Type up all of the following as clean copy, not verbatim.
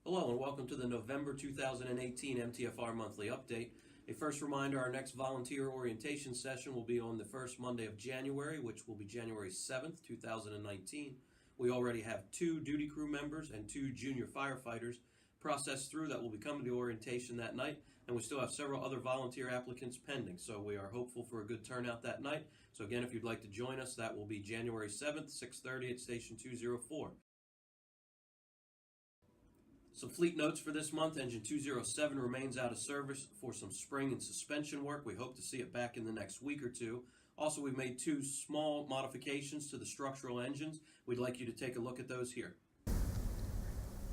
Hello and welcome to the November 2018 MTFR Monthly Update. A first reminder, our next volunteer orientation session will be on the first Monday of January, which will be January 7th, 2019. We already have 2 duty crew members and 2 junior firefighters processed through that will be coming to orientation that night, and we still have several other volunteer applicants pending, so we are hopeful for a good turnout that night. So again, if you'd like to join us, that will be January 7th, 6:30 at Station 204. Some fleet notes for this month. Engine 207 remains out of service for some spring and suspension work. We hope to see it back in the next week or two. Also, we've made 2 small modifications to the structural engines. We'd like you to take a look at those here.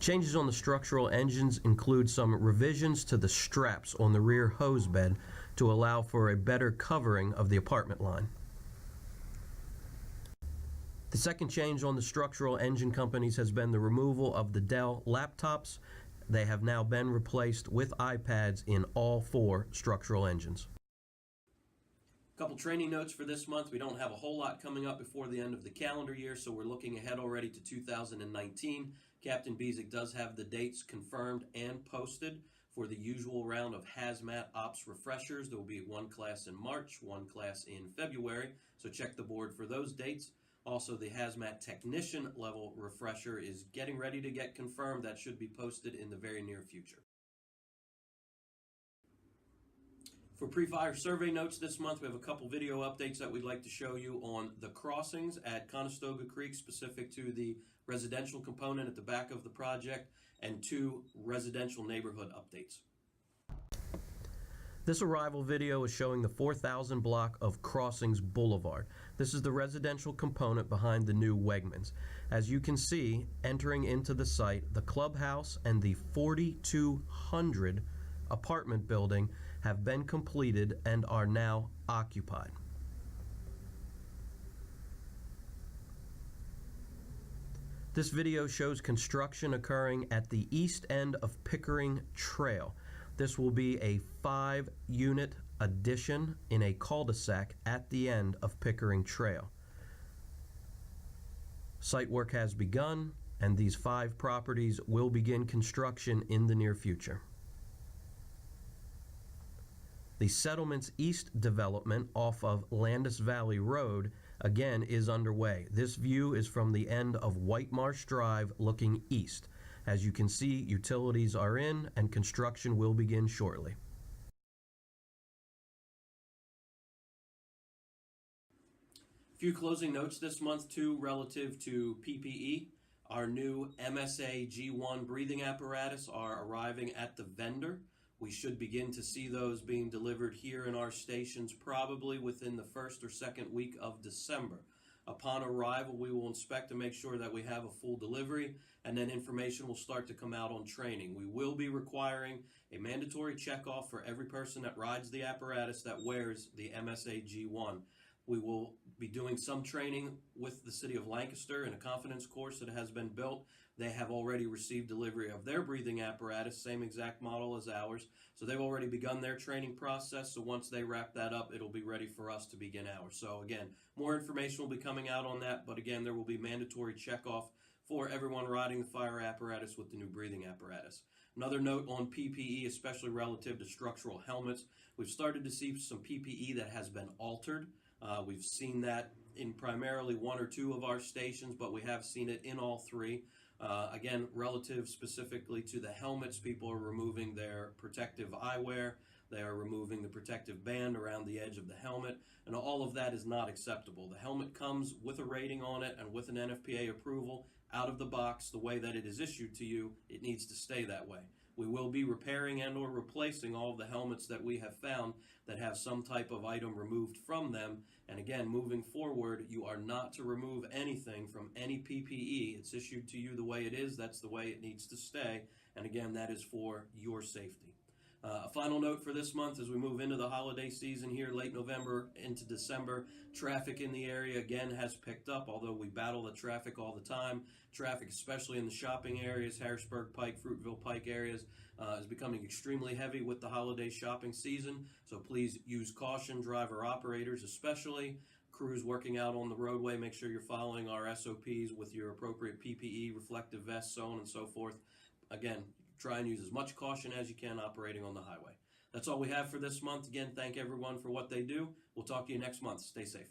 Changes on the structural engines include some revisions to the straps on the rear hose bed to allow for a better covering of the apartment line. The second change on the structural engine companies has been the removal of the Dell laptops. They have now been replaced with iPads in all 4 structural engines. A couple training notes for this month. We don't have a whole lot coming up before the end of the calendar year, so we're looking ahead already to 2019. Captain Bezick does have the dates confirmed and posted for the usual round of hazmat ops refreshers. There will be 1 class in March, 1 class in February, so check the board for those dates. Also, the hazmat technician level refresher is getting ready to get confirmed. That should be posted in the very near future. For pre-fire survey notes this month, we have a couple video updates that we'd like to show you on the crossings at Conestoga Creek, specific to the residential component at the back of the project, and 2 residential neighborhood updates. This arrival video is showing the 4000 block of Crossings Boulevard. This is the residential component behind the new Wegmans. As you can see, entering into the site, the clubhouse and the 4200 apartment building have been completed and are now occupied. This video shows construction occurring at the east end of Pickering Trail. This will be a 5-unit addition in a cul-de-sac at the end of Pickering Trail. Site work has begun, and these 5 properties will begin construction in the near future. The Settlements East development off of Landis Valley Road again is underway. This view is from the end of White Marsh Drive looking east. As you can see, utilities are in and construction will begin shortly. A few closing notes this month too relative to PPE. Our new MSA G1 breathing apparatus are arriving at the vendor. We should begin to see those being delivered here in our stations probably within the 1st or 2nd week of December. Upon arrival, we will inspect to make sure that we have a full delivery, and then information will start to come out on training. We will be requiring a mandatory checkoff for every person that rides the apparatus that wears the MSA G1. We will be doing some training with the City of Lancaster in a confidence course that has been built. They have already received delivery of their breathing apparatus, same exact model as ours. So they've already begun their training process. So once they wrap that up, it'll be ready for us to begin ours. So again, more information will be coming out on that. But again, there will be mandatory checkoff for everyone riding the fire apparatus with the new breathing apparatus. Another note on PPE, especially relative to structural helmets. We've started to see some PPE that has been altered. We've seen that in primarily 1 or 2 of our stations, but we have seen it in all 3. Again, relative specifically to the helmets, people are removing their protective eyewear. They are removing the protective band around the edge of the helmet, and all of that is not acceptable. The helmet comes with a rating on it and with an NFPA approval out of the box. The way that it is issued to you, it needs to stay that way. We will be repairing and or replacing all of the helmets that we have found that have some type of item removed from them. And again, moving forward, you are not to remove anything from any PPE. It's issued to you the way it is. That's the way it needs to stay. And again, that is for your safety. A final note for this month as we move into the holiday season here, late November into December, traffic in the area again has picked up, although we battle the traffic all the time. Traffic, especially in the shopping areas, Harrisburg Pike, Fruitville Pike areas, is becoming extremely heavy with the holiday shopping season. So please use caution, driver operators especially. Crews working out on the roadway, make sure you're following our SOPs with your appropriate PPE, reflective vests, so on and so forth. Again, try and use as much caution as you can operating on the highway. That's all we have for this month. Again, thank everyone for what they do. We'll talk to you next month. Stay safe.